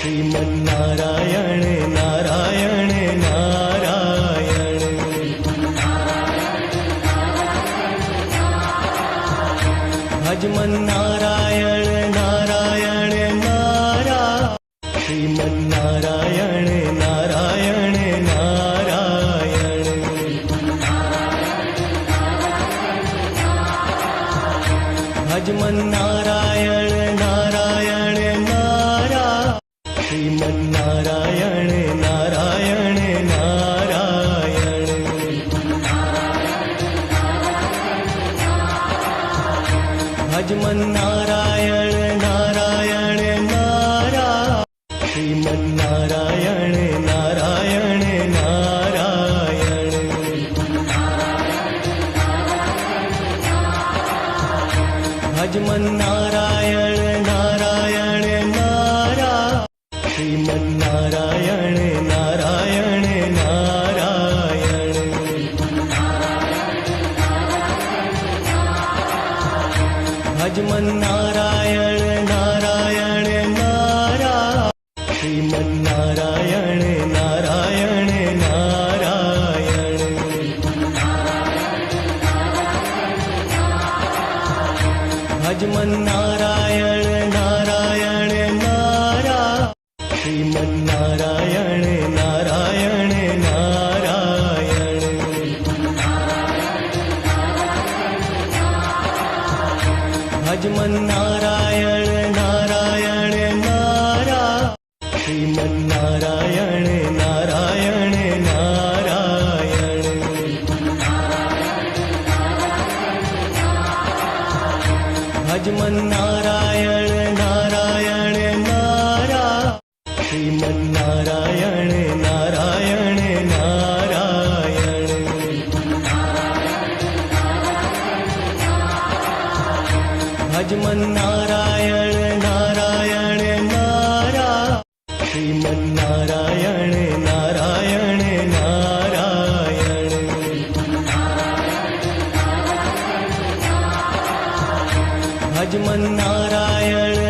Sriman Narayana Narayan Narayan. भजमन्नारायण Narayan Narayan. Sriman Narayana Narayan Narayan. भजमन्नारायण Narayan Narayan. Sriman Narayana Narayan Narayan. भजमन्नारायण Narayan Narayan. Sriman Narayana Narayan Narayan. भजमन्नारायण Narayan Narayan. Sriman Narayana Narayan Narayan. भजमन्नारायण Narayan Narayan. Sriman Narayana Narayan Narayan. भजमन्नारायण Narayan Narayan. Sriman Narayana Narayan Narayan. भजमन्नारायण Narayan Narayan. Sriman Narayana Narayan Narayan. भजमन्नारायण Narayan Narayan. Sriman Narayana Narayan Narayan. भजमन्नारायण Narayan Narayan. Sriman Narayana Narayan Narayan. भजमन्नारायण